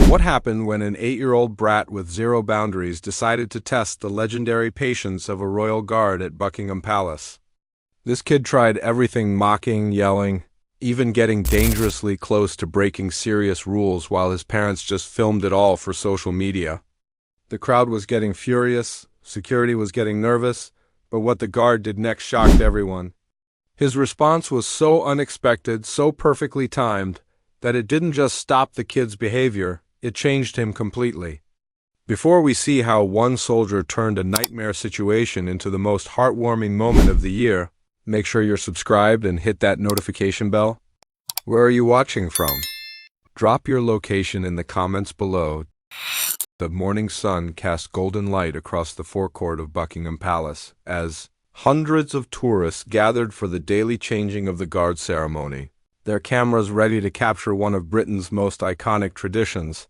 What happened when an 8-year-old brat with zero boundaries decided to test the legendary patience of a royal guard at Buckingham Palace? This kid tried everything, mocking, yelling, even getting dangerously close to breaking serious rules while his parents just filmed it all for social media. The crowd was getting furious, security was getting nervous, but what the guard did next shocked everyone. His response was so unexpected, so perfectly timed, that it didn't just stop the kid's behavior, it changed him completely. Before we see how one soldier turned a nightmare situation into the most heartwarming moment of the year, make sure you're subscribed and hit that notification bell. Where are you watching from? Drop your location in the comments below. The morning sun cast golden light across the forecourt of Buckingham Palace as hundreds of tourists gathered for the daily changing of the guard ceremony, their cameras ready to capture one of Britain's most iconic traditions.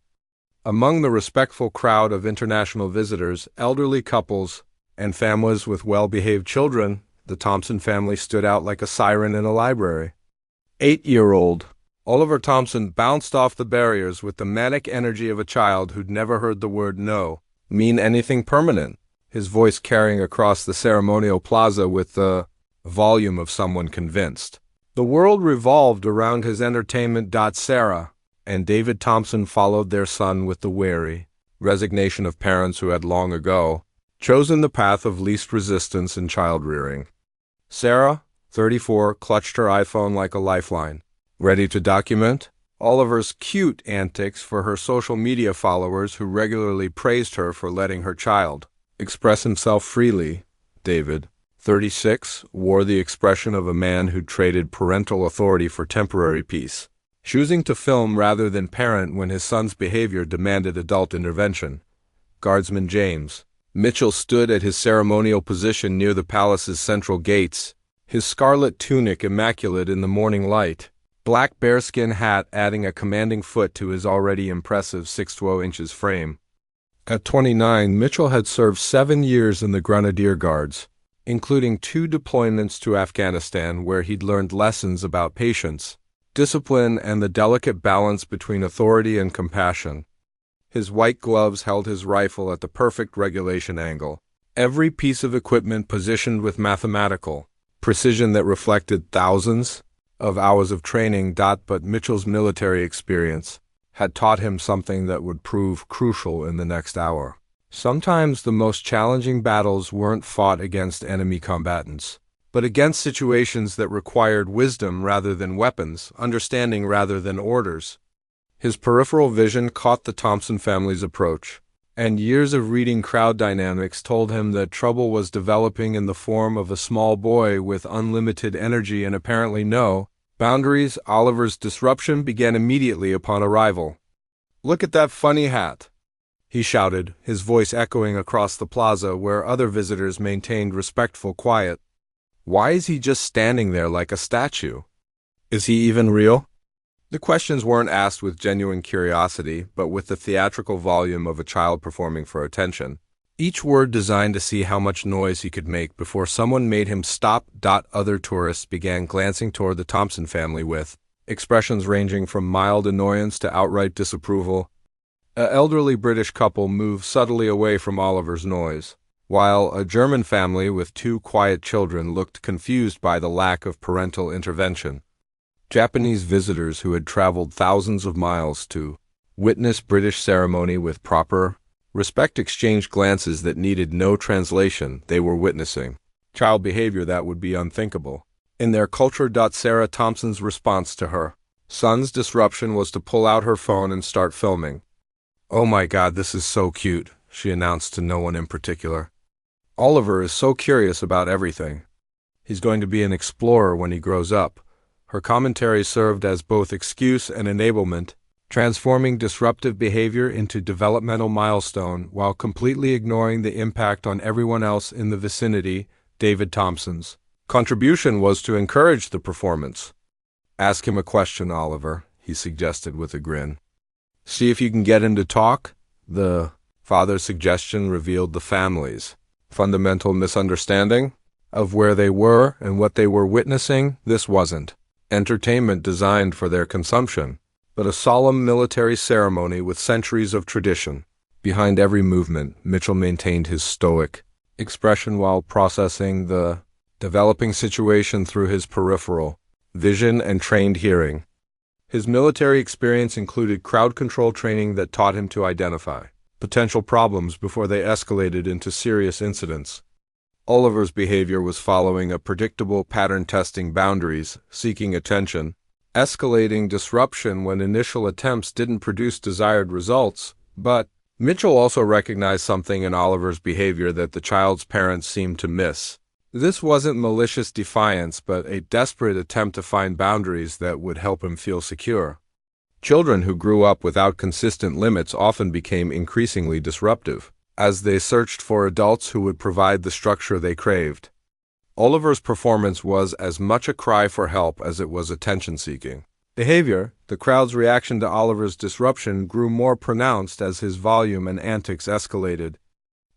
Among the respectful crowd of international visitors, elderly couples, and families with well-behaved children, the Thompson family stood out like a siren in a library. 8-year-old Oliver Thompson bounced off the barriers with the manic energy of a child who'd never heard the word no mean anything permanent, his voice carrying across the ceremonial plaza with the volume of someone convinced. The world revolved around his entertainment. Sarah and David Thompson followed their son with the wary resignation of parents who had long ago chosen the path of least resistance in child-rearing. Sarah, 34, clutched her iPhone like a lifeline, ready to document Oliver's cute antics for her social media followers who regularly praised her for letting her child express himself freely. David, 36, wore the expression of a man who traded parental authority for temporary peace, choosing to film rather than parent when his son's behavior demanded adult intervention. Guardsman James Mitchell stood at his ceremonial position near the palace's central gates, his scarlet tunic immaculate in the morning light, black bearskin hat adding a commanding foot to his already impressive 6'2" frame. At 29, Mitchell had served 7 years in the Grenadier Guards, including 2 deployments to Afghanistan where he'd learned lessons about patience, discipline, and the delicate balance between authority and compassion. His white gloves held his rifle at the perfect regulation angle, every piece of equipment positioned with mathematical precision that reflected thousands of hours of training. But Mitchell's military experience had taught him something that would prove crucial in the next hour. Sometimes the most challenging battles weren't fought against enemy combatants, but against situations that required wisdom rather than weapons, understanding rather than orders. His peripheral vision caught the Thompson family's approach, and years of reading crowd dynamics told him that trouble was developing in the form of a small boy with unlimited energy and apparently no boundaries. Oliver's disruption began immediately upon arrival. "Look at that funny hat," he shouted, his voice echoing across the plaza where other visitors maintained respectful quiet. "Why is he just standing there like a statue? Is he even real?" The questions weren't asked with genuine curiosity, but with the theatrical volume of a child performing for attention, each word designed to see how much noise he could make before someone made him stop. Other tourists began glancing toward the Thompson family with expressions ranging from mild annoyance to outright disapproval. An elderly British couple moved subtly away from Oliver's noise, while a German family with 2 quiet children looked confused by the lack of parental intervention. Japanese visitors who had traveled thousands of miles to witness British ceremony with proper respect exchanged glances that needed no translation. They were witnessing child behavior that would be unthinkable in their culture. Sarah Thompson's response to her son's disruption was to pull out her phone and start filming. "Oh my God, this is so cute," she announced to no one in particular. "Oliver is so curious about everything. He's going to be an explorer when he grows up." Her commentary served as both excuse and enablement, transforming disruptive behavior into developmental milestone while completely ignoring the impact on everyone else in the vicinity. David Thompson's contribution was to encourage the performance. "Ask him a question, Oliver," he suggested with a grin. "See if you can get him to talk." The father's suggestion revealed the family's fundamental misunderstanding of where they were and what they were witnessing. This wasn't entertainment designed for their consumption, but a solemn military ceremony with centuries of tradition. Behind every movement, Mitchell maintained his stoic expression while processing the developing situation through his peripheral vision and trained hearing. His military experience included crowd control training that taught him to identify potential problems before they escalated into serious incidents. Oliver's behavior was following a predictable pattern, testing boundaries, seeking attention, escalating disruption when initial attempts didn't produce desired results. But Mitchell also recognized something in Oliver's behavior that the child's parents seemed to miss. This wasn't malicious defiance, but a desperate attempt to find boundaries that would help him feel secure. Children who grew up without consistent limits often became increasingly disruptive, as they searched for adults who would provide the structure they craved. Oliver's performance was as much a cry for help as it was attention-seeking. Behavior, the crowd's reaction to Oliver's disruption, grew more pronounced as his volume and antics escalated.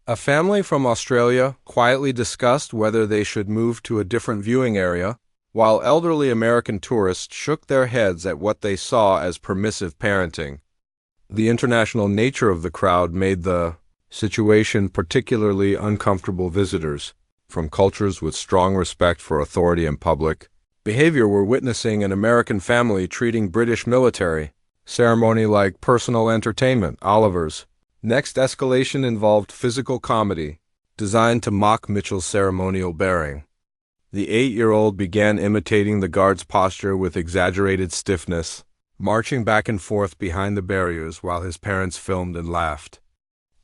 A family from Australia quietly discussed whether they should move to a different viewing area, while elderly American tourists shook their heads at what they saw as permissive parenting. The international nature of the crowd made the situation particularly uncomfortable. Visitors from cultures with strong respect for authority and public behavior were witnessing an American family treating British military ceremony like personal entertainment. Oliver's next escalation involved physical comedy, designed to mock Mitchell's ceremonial bearing. The 8-year-old began imitating the guard's posture with exaggerated stiffness, marching back and forth behind the barriers while his parents filmed and laughed.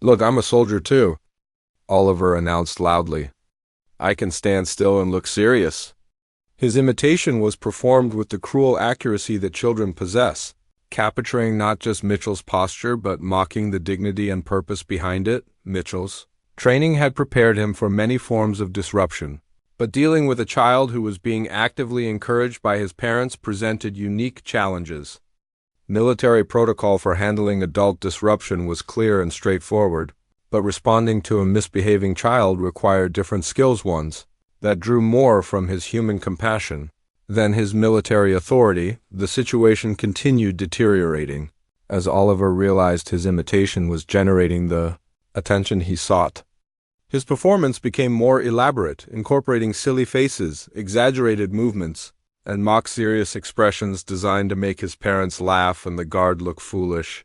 "Look, I'm a soldier too," Oliver announced loudly. "I can stand still and look serious." His imitation was performed with the cruel accuracy that children possess, capturing not just Mitchell's posture but mocking the dignity and purpose behind it. Mitchell's training had prepared him for many forms of disruption, but dealing with a child who was being actively encouraged by his parents presented unique challenges. Military protocol for handling adult disruption was clear and straightforward, but responding to a misbehaving child required different skills, ones that drew more from his human compassion than his military authority. The situation continued deteriorating as Oliver realized his imitation was generating the attention he sought. His performance became more elaborate, incorporating silly faces, exaggerated movements, and mock-serious expressions designed to make his parents laugh and the guard look foolish.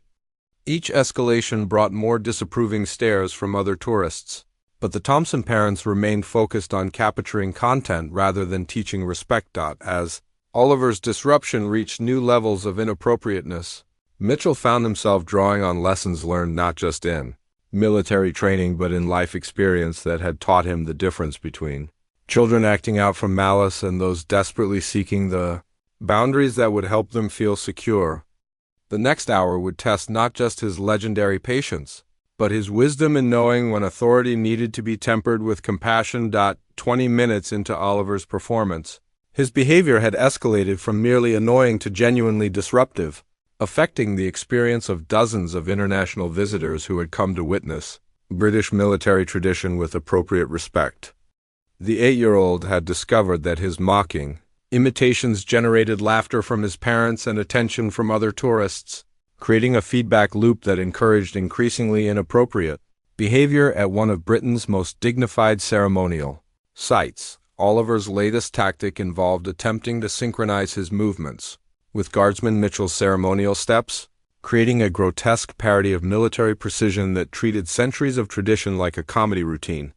Each escalation brought more disapproving stares from other tourists, but the Thompson parents remained focused on capturing content rather than teaching respect. As Oliver's disruption reached new levels of inappropriateness, Mitchell found himself drawing on lessons learned not just in military training but in life experience that had taught him the difference between children acting out from malice and those desperately seeking the boundaries that would help them feel secure. The next hour would test not just his legendary patience, but his wisdom in knowing when authority needed to be tempered with compassion. 20 minutes into Oliver's performance, his behavior had escalated from merely annoying to genuinely disruptive, affecting the experience of dozens of international visitors who had come to witness British military tradition with appropriate respect. The 8-year-old had discovered that his mocking imitations generated laughter from his parents and attention from other tourists, creating a feedback loop that encouraged increasingly inappropriate behavior at one of Britain's most dignified ceremonial sites. Oliver's latest tactic involved attempting to synchronize his movements with Guardsman Mitchell's ceremonial steps, creating a grotesque parody of military precision that treated centuries of tradition like a comedy routine.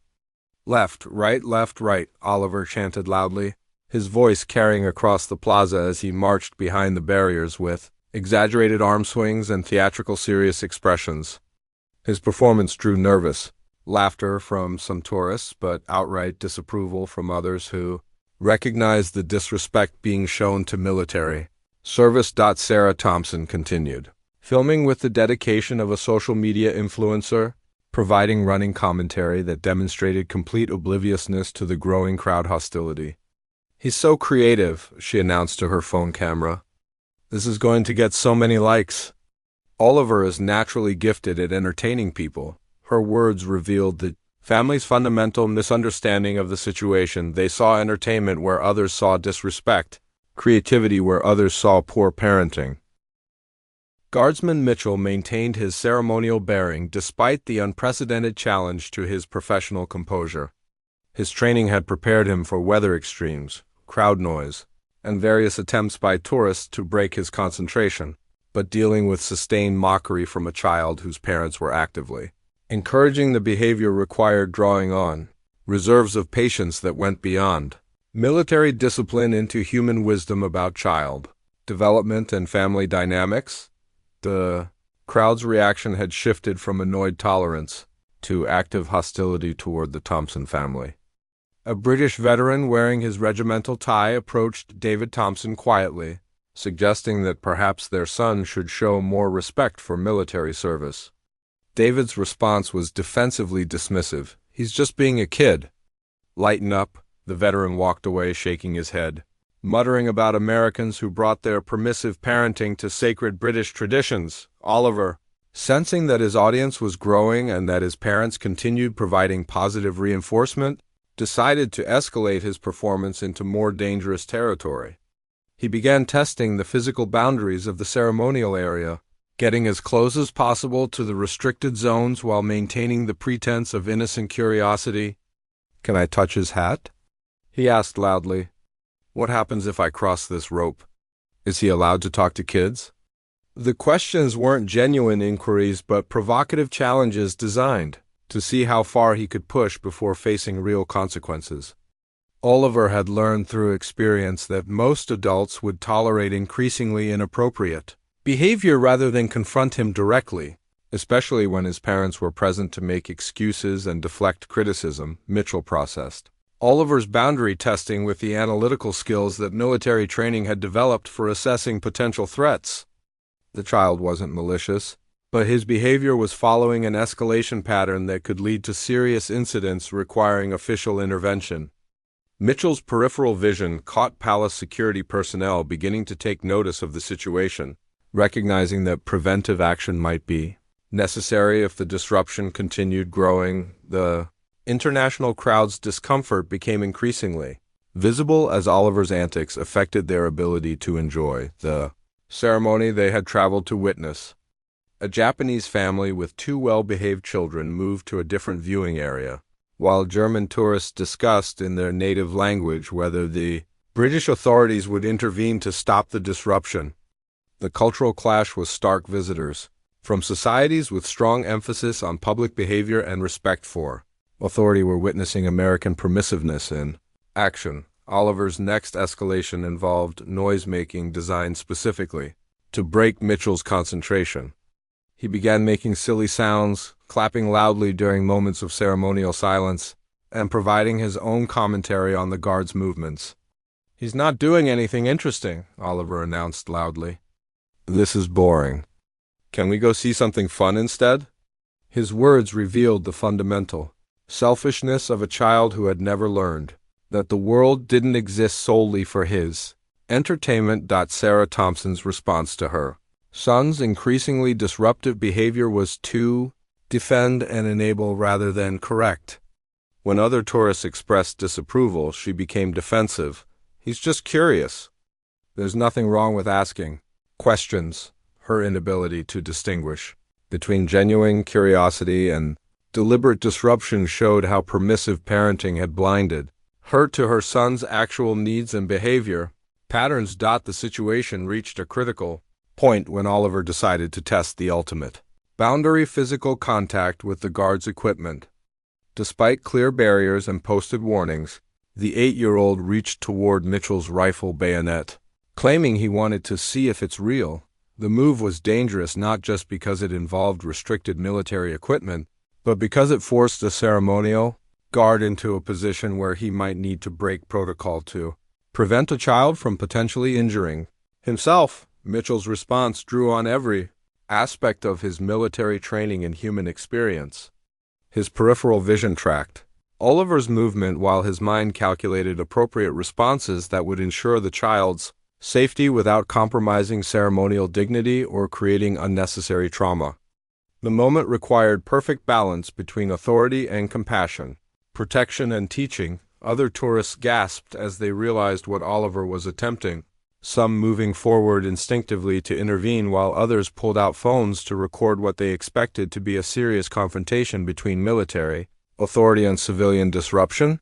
"Left, right, Oliver chanted loudly, his voice carrying across the plaza as he marched behind the barriers with exaggerated arm swings and theatrical serious expressions. His performance drew nervous laughter from some tourists, but outright disapproval from others who recognized the disrespect being shown to military service. Sarah Thompson continued, filming with the dedication of a social media influencer, providing running commentary that demonstrated complete obliviousness to the growing crowd hostility. "He's so creative," she announced to her phone camera. "This is going to get so many likes." Oliver is naturally gifted at entertaining people. Her words revealed the family's fundamental misunderstanding of the situation. They saw entertainment where others saw disrespect, creativity where others saw poor parenting. Guardsman Mitchell maintained his ceremonial bearing despite the unprecedented challenge to his professional composure. His training had prepared him for weather extremes, crowd noise, and various attempts by tourists to break his concentration, but dealing with sustained mockery from a child whose parents were actively encouraging the behavior required drawing on reserves of patience that went beyond military discipline into human wisdom about child development and family dynamics. The crowd's reaction had shifted from annoyed tolerance to active hostility toward the Thompson family. A British veteran wearing his regimental tie approached David Thompson quietly, suggesting that perhaps their son should show more respect for military service. David's response was defensively dismissive. "He's just being a kid." "Lighten up," the veteran walked away, shaking his head, muttering about Americans who brought their permissive parenting to sacred British traditions. Oliver, sensing that his audience was growing and that his parents continued providing positive reinforcement, decided to escalate his performance into more dangerous territory. He began testing the physical boundaries of the ceremonial area, getting as close as possible to the restricted zones while maintaining the pretense of innocent curiosity. "Can I touch his hat?" he asked loudly. "What happens if I cross this rope? Is he allowed to talk to kids?" The questions weren't genuine inquiries but provocative challenges designed to see how far he could push before facing real consequences. Oliver had learned through experience that most adults would tolerate increasingly inappropriate behavior rather than confront him directly, especially when his parents were present to make excuses and deflect criticism. Mitchell processed Oliver's boundary testing with the analytical skills that military training had developed for assessing potential threats. The child wasn't malicious, but his behavior was following an escalation pattern that could lead to serious incidents requiring official intervention. Mitchell's peripheral vision caught palace security personnel beginning to take notice of the situation, recognizing that preventive action might be necessary if the disruption continued growing. The international crowd's discomfort became increasingly visible as Oliver's antics affected their ability to enjoy the ceremony they had traveled to witness. A Japanese family with two well-behaved children moved to a different viewing area, while German tourists discussed in their native language whether the British authorities would intervene to stop the disruption. The cultural clash was stark. Visitors from societies with strong emphasis on public behavior and respect for authority were witnessing American permissiveness in action. Oliver's next escalation involved noise-making designed specifically to break Mitchell's concentration. He began making silly sounds, clapping loudly during moments of ceremonial silence, and providing his own commentary on the guard's movements. "He's not doing anything interesting," Oliver announced loudly. "This is boring. Can we go see something fun instead?" His words revealed the fundamental selfishness of a child who had never learned that the world didn't exist solely for his entertainment. Sarah Thompson's response to her son's increasingly disruptive behavior was to defend and enable rather than correct. When other tourists expressed disapproval, she became defensive. "He's just curious." There's nothing wrong with asking questions. Her inability to distinguish between genuine curiosity and deliberate disruption showed how permissive parenting had blinded her to her son's actual needs and behavior patterns. The situation reached a critical point when Oliver decided to test the ultimate boundary: physical contact with the guard's equipment. Despite clear barriers and posted warnings, the 8-year-old reached toward Mitchell's rifle bayonet, claiming he wanted to see if it's real. The move was dangerous not just because it involved restricted military equipment, but because it forced a ceremonial guard into a position where he might need to break protocol to prevent a child from potentially injuring himself. Mitchell's response drew on every aspect of his military training and human experience. His peripheral vision tracked Oliver's movement while his mind calculated appropriate responses that would ensure the child's safety without compromising ceremonial dignity or creating unnecessary trauma. The moment required perfect balance between authority and compassion, protection and teaching. Other tourists gasped as they realized what Oliver was attempting some moving forward instinctively to intervene while others pulled out phones to record what they expected to be a serious confrontation between military authority and civilian disruption.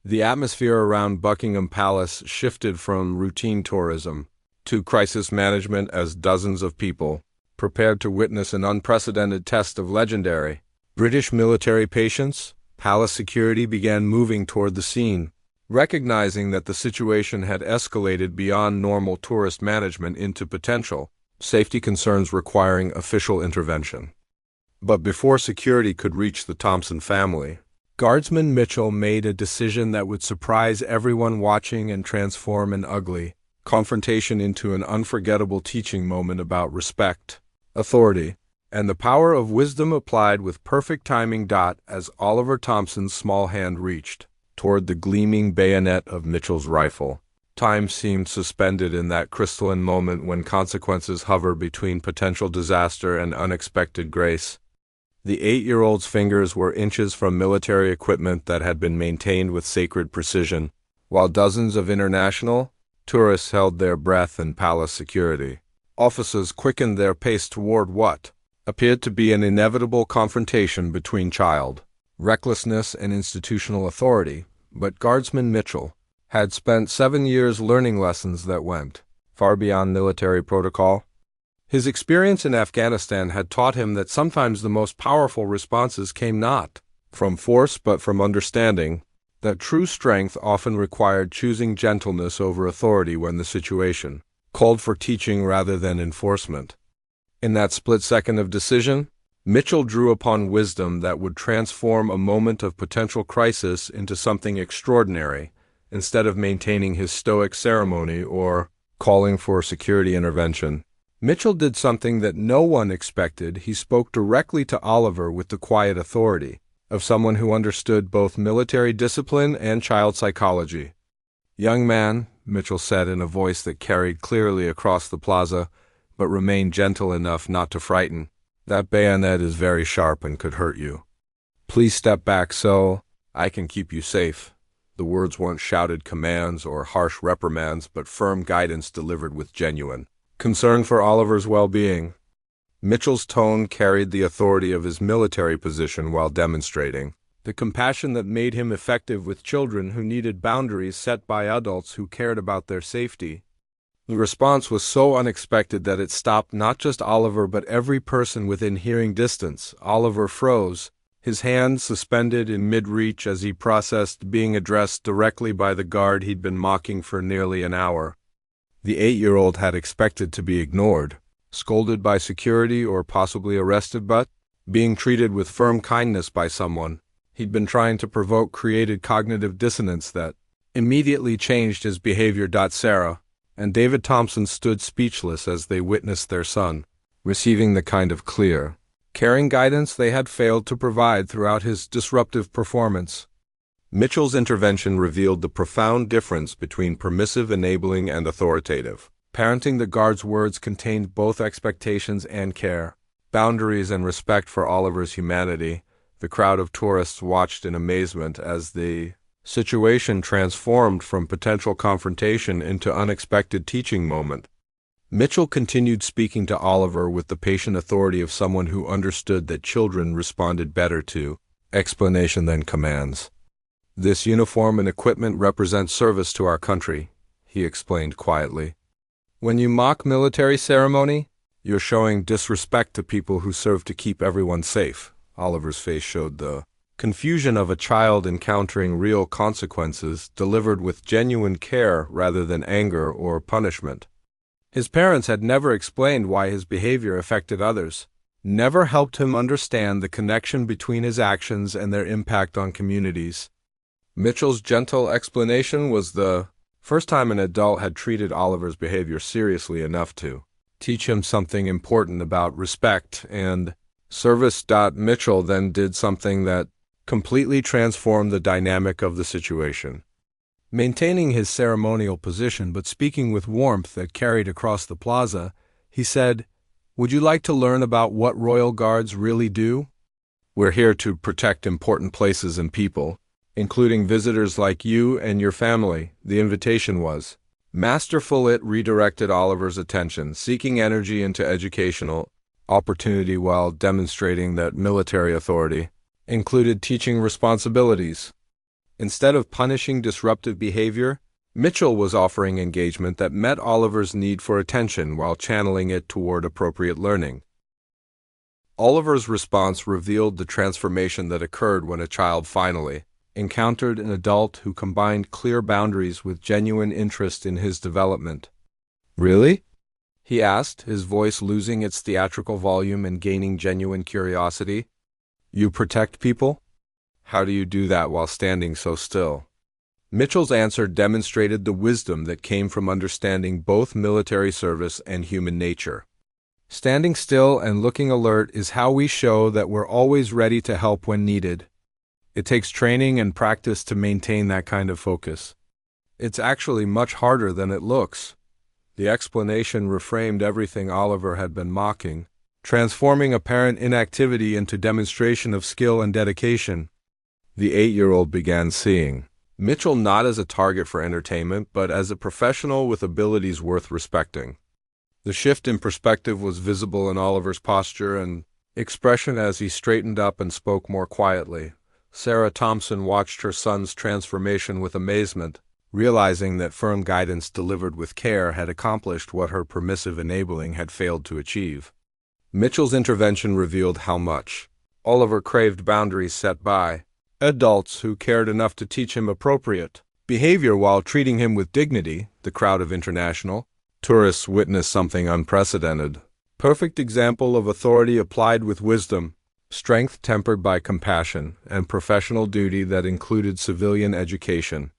The atmosphere around Buckingham Palace shifted from routine tourism to crisis management as dozens of people prepared to witness an unprecedented test of legendary British military patience. Palace security began moving toward the scene, recognizing that the situation had escalated beyond normal tourist management into potential safety concerns requiring official intervention. But before security could reach the Thompson family, Guardsman Mitchell made a decision that would surprise everyone watching and transform an ugly confrontation into an unforgettable teaching moment about respect, authority, and the power of wisdom applied with perfect timing. As Oliver Thompson's small hand reached toward the gleaming bayonet of Mitchell's rifle, time seemed suspended in that crystalline moment when consequences hover between potential disaster and unexpected grace. The 8-year-old's fingers were inches from military equipment that had been maintained with sacred precision, while dozens of international tourists held their breath in palace security. Officers quickened their pace toward what appeared to be an inevitable confrontation between child recklessness and institutional authority, but Guardsman Mitchell had spent 7 years learning lessons that went far beyond military protocol. His experience in Afghanistan had taught him that sometimes the most powerful responses came not from force but from understanding, that true strength often required choosing gentleness over authority when the situation called for teaching rather than enforcement. In that split second of decision, Mitchell drew upon wisdom that would transform a moment of potential crisis into something extraordinary, instead of maintaining his stoic ceremony or calling for security intervention. Mitchell did something that no one expected. He spoke directly to Oliver with the quiet authority of someone who understood both military discipline and child psychology. "Young man," Mitchell said in a voice that carried clearly across the plaza, but remained gentle enough not to frighten, "that bayonet is very sharp and could hurt you. Please step back so I can keep you safe." The words weren't shouted commands or harsh reprimands, but firm guidance delivered with genuine concern for Oliver's well-being. Mitchell's tone carried the authority of his military position while demonstrating the compassion that made him effective with children who needed boundaries set by adults who cared about their safety. The response was so unexpected that it stopped not just Oliver but every person within hearing distance. Oliver froze, his hand suspended in mid-reach as he processed being addressed directly by the guard he'd been mocking for nearly an hour. The 8-year-old had expected to be ignored, scolded by security or possibly arrested, but being treated with firm kindness by someone he'd been trying to provoke created cognitive dissonance that immediately changed his behavior. Sarah and David Thompson stood speechless as they witnessed their son receiving the kind of clear, caring guidance they had failed to provide throughout his disruptive performance. Mitchell's intervention revealed the profound difference between permissive, enabling, and authoritative parenting. The guard's words contained both expectations and care, boundaries and respect for Oliver's humanity. The crowd of tourists watched in amazement as the situation transformed from potential confrontation into unexpected teaching moment. Mitchell continued speaking to Oliver with the patient authority of someone who understood that children responded better to explanation than commands. "This uniform and equipment represent service to our country," he explained quietly. "When you mock military ceremony, you're showing disrespect to people who serve to keep everyone safe." Oliver's face showed the confusion of a child encountering real consequences, delivered with genuine care rather than anger or punishment. His parents had never explained why his behavior affected others, never helped him understand the connection between his actions and their impact on communities. Mitchell's gentle explanation was the first time an adult had treated Oliver's behavior seriously enough to teach him something important about respect and service. Mitchell then did something that completely transformed the dynamic of the situation. Maintaining his ceremonial position but speaking with warmth that carried across the plaza, he said, "Would you like to learn about what Royal Guards really do? We're here to protect important places and people, including visitors like you and your family." The invitation was Masterful, it redirected Oliver's attention, seeking energy into educational opportunity while demonstrating that military authority included teaching responsibilities. Instead of punishing disruptive behavior, Mitchell was offering engagement that met Oliver's need for attention while channeling it toward appropriate learning. Oliver's response revealed the transformation that occurred when a child finally encountered an adult who combined clear boundaries with genuine interest in his development. "Really?" he asked, his voice losing its theatrical volume and gaining genuine curiosity. "You protect people? How do you do that while standing so still?" Mitchell's answer demonstrated the wisdom that came from understanding both military service and human nature. Standing still and looking alert is how we show that we're always ready to help when needed. It takes training and practice to maintain that kind of focus. It's actually much harder than it looks. The explanation reframed everything Oliver had been mocking, transforming apparent inactivity into demonstration of skill and dedication. The 8-year-old began seeing Mitchell not as a target for entertainment, but as a professional with abilities worth respecting. The shift in perspective was visible in Oliver's posture and expression as he straightened up and spoke more quietly. Sarah Thompson watched her son's transformation with amazement, realizing that firm guidance delivered with care had accomplished what her permissive enabling had failed to achieve. Mitchell's intervention revealed how much Oliver craved boundaries set by adults who cared enough to teach him appropriate behavior while treating him with dignity. The crowd of international tourists witnessed something unprecedented. Perfect example of authority applied with wisdom, strength tempered by compassion, and professional duty that included civilian education.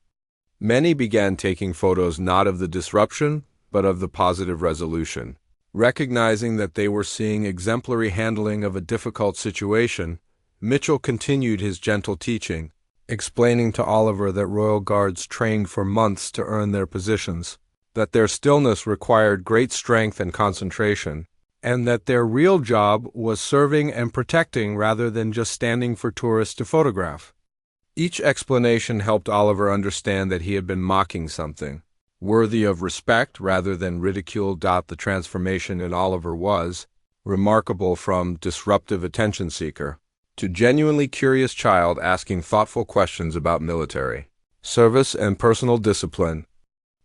Many began taking photos not of the disruption, but of the positive resolution. Recognizing that they were seeing exemplary handling of a difficult situation, Mitchell continued his gentle teaching, explaining to Oliver that Royal Guards trained for months to earn their positions, that their stillness required great strength and concentration, and that their real job was serving and protecting rather than just standing for tourists to photograph. Each explanation helped Oliver understand that he had been mocking something worthy of respect rather than ridicule. The transformation in Oliver was remarkable, from disruptive attention seeker to genuinely curious child asking thoughtful questions about military service and personal discipline.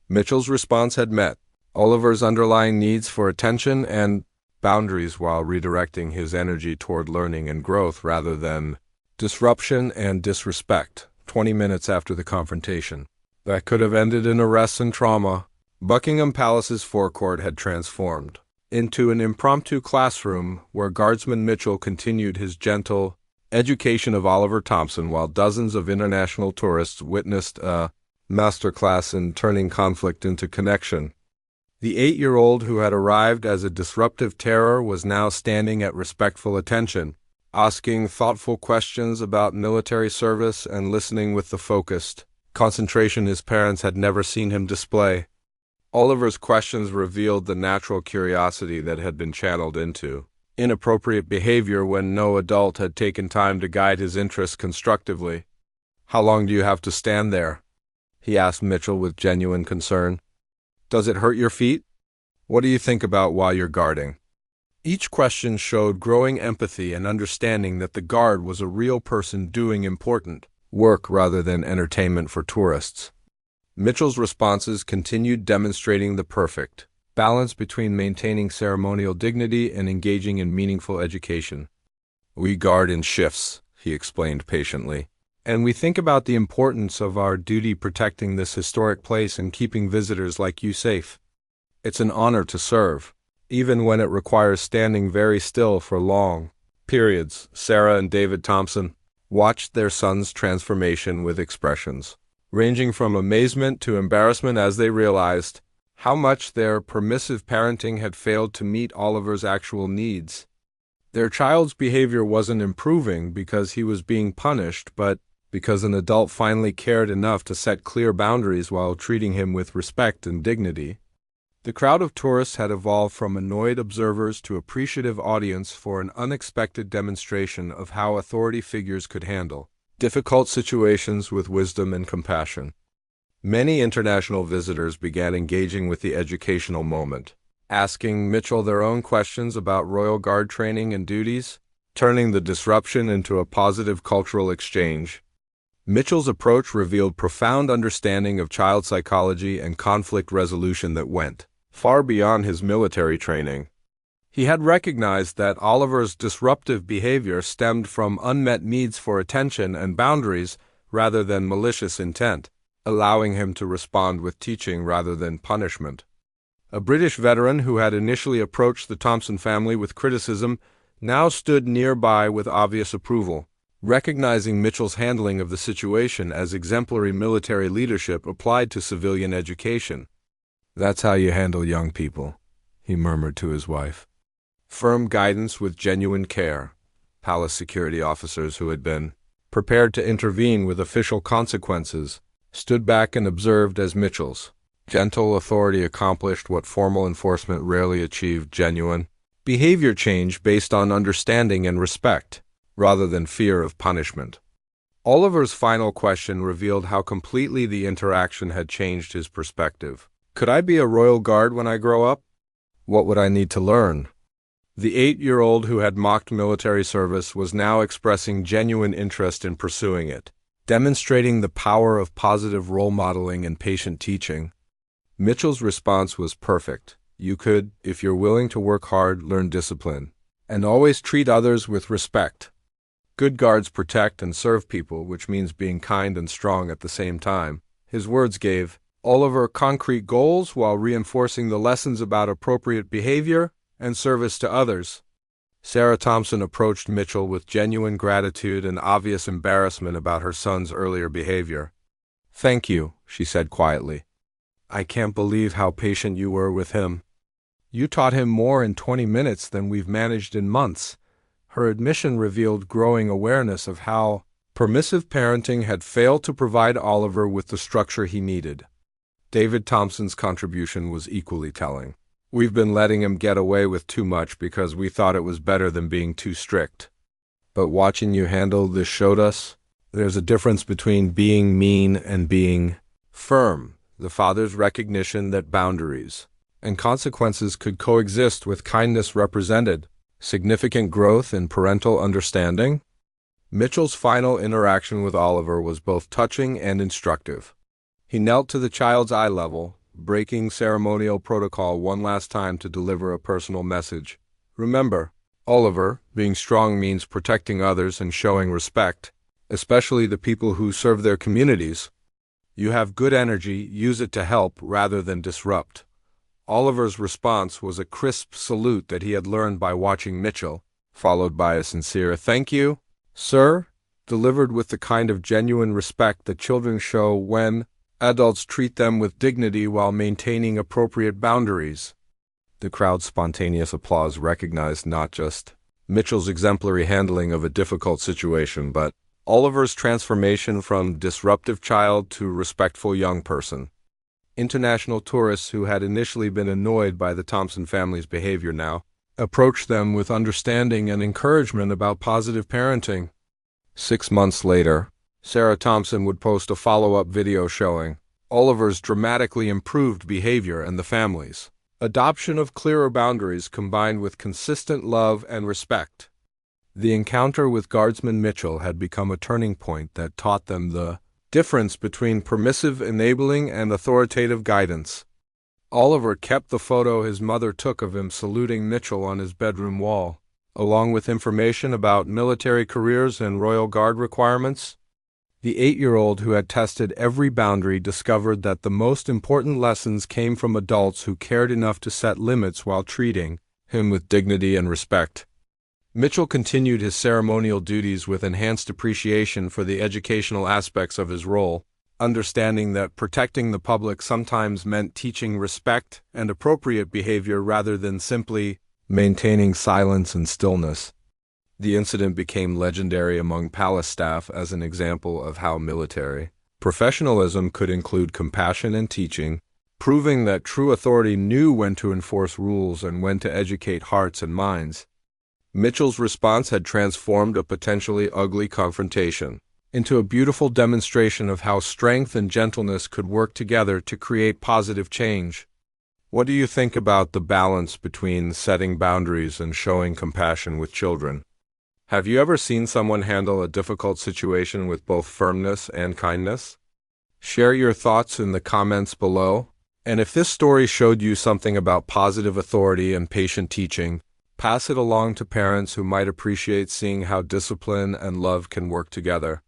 Mitchell's response had met Oliver's underlying needs for attention and boundaries while redirecting his energy toward learning and growth rather than disruption and disrespect. 20 minutes after the confrontation that could have ended in arrests and trauma, Buckingham Palace's forecourt had transformed into an impromptu classroom where Guardsman Mitchell continued his gentle education of Oliver Thompson while dozens of international tourists witnessed a masterclass in turning conflict into connection. The 8-year-old who had arrived as a disruptive terror was now standing at respectful attention, asking thoughtful questions about military service and listening with the focused concentration his parents had never seen him display. Oliver's questions revealed the natural curiosity that had been channeled into inappropriate behavior when no adult had taken time to guide his interests constructively. "How long do you have to stand there?" he asked Mitchell with genuine concern. "Does it hurt your feet? What do you think about while you're guarding?" Each question showed growing empathy and understanding that the guard was a real person doing important work rather than entertainment for tourists. Mitchell's responses continued demonstrating the perfect balance between maintaining ceremonial dignity and engaging in meaningful education. "We guard in shifts," he explained patiently, "and we think about the importance of our duty protecting this historic place and keeping visitors like you safe. It's an honor to serve, even when it requires standing very still for long periods." Sarah and David Thompson watched their son's transformation with expressions ranging from amazement to embarrassment as they realized how much their permissive parenting had failed to meet Oliver's actual needs. Their child's behavior wasn't improving because he was being punished, but because an adult finally cared enough to set clear boundaries while treating him with respect and dignity. The crowd of tourists had evolved from annoyed observers to appreciative audience for an unexpected demonstration of how authority figures could handle difficult situations with wisdom and compassion. Many international visitors began engaging with the educational moment, asking Mitchell their own questions about Royal Guard training and duties, turning the disruption into a positive cultural exchange. Mitchell's approach revealed profound understanding of child psychology and conflict resolution that went far beyond his military training. He had recognized that Oliver's disruptive behavior stemmed from unmet needs for attention and boundaries rather than malicious intent, allowing him to respond with teaching rather than punishment. A British veteran who had initially approached the Thompson family with criticism now stood nearby with obvious approval, recognizing Mitchell's handling of the situation as exemplary military leadership applied to civilian education. "That's how you handle young people," he murmured to his wife. Firm guidance with genuine care. Palace security officers who had been prepared to intervene with official consequences stood back and observed as Mitchell's gentle authority accomplished what formal enforcement rarely achieved: genuine behavior change based on understanding and respect, rather than fear of punishment. Oliver's final question revealed how completely the interaction had changed his perspective. "Could I be a Royal Guard when I grow up? What would I need to learn?" The 8-year-old who had mocked military service was now expressing genuine interest in pursuing it, demonstrating the power of positive role modeling and patient teaching. Mitchell's response was perfect. "You could, if you're willing to work hard, learn discipline, and always treat others with respect. Good guards protect and serve people, which means being kind and strong at the same time." His words gave Oliver concrete goals while reinforcing the lessons about appropriate behavior and service to others. Sarah Thompson approached Mitchell with genuine gratitude and obvious embarrassment about her son's earlier behavior. "Thank you," she said quietly. "I can't believe how patient you were with him. You taught him more in 20 minutes than we've managed in months." Her admission revealed growing awareness of how permissive parenting had failed to provide Oliver with the structure he needed. David Thompson's contribution was equally telling. "We've been letting him get away with too much because we thought it was better than being too strict. But watching you handle this showed us there's a difference between being mean and being firm." The father's recognition that boundaries and consequences could coexist with kindness represented significant growth in parental understanding. Mitchell's final interaction with Oliver was both touching and instructive. He knelt to the child's eye level, breaking ceremonial protocol one last time to deliver a personal message. "Remember, Oliver, being strong means protecting others and showing respect, especially the people who serve their communities. You have good energy, use it to help rather than disrupt." Oliver's response was a crisp salute that he had learned by watching Mitchell, followed by a sincere "Thank you, sir," delivered with the kind of genuine respect that children show when adults treat them with dignity while maintaining appropriate boundaries. The crowd's spontaneous applause recognized not just Mitchell's exemplary handling of a difficult situation, but Oliver's transformation from disruptive child to respectful young person. International tourists who had initially been annoyed by the Thompson family's behavior now approached them with understanding and encouragement about positive parenting. 6 months later, Sarah Thompson would post a follow-up video showing Oliver's dramatically improved behavior and the family's adoption of clearer boundaries combined with consistent love and respect. The encounter with Guardsman Mitchell had become a turning point that taught them the difference between permissive enabling and authoritative guidance. Oliver kept the photo his mother took of him saluting Mitchell on his bedroom wall, along with information about military careers and Royal Guard requirements. The 8-year-old who had tested every boundary discovered that the most important lessons came from adults who cared enough to set limits while treating him with dignity and respect. Mitchell continued his ceremonial duties with enhanced appreciation for the educational aspects of his role, understanding that protecting the public sometimes meant teaching respect and appropriate behavior rather than simply maintaining silence and stillness. The incident became legendary among palace staff as an example of how military professionalism could include compassion and teaching, proving that true authority knew when to enforce rules and when to educate hearts and minds. Mitchell's response had transformed a potentially ugly confrontation into a beautiful demonstration of how strength and gentleness could work together to create positive change. What do you think about the balance between setting boundaries and showing compassion with children? Have you ever seen someone handle a difficult situation with both firmness and kindness? Share your thoughts in the comments below. And if this story showed you something about positive authority and patient teaching, pass it along to parents who might appreciate seeing how discipline and love can work together.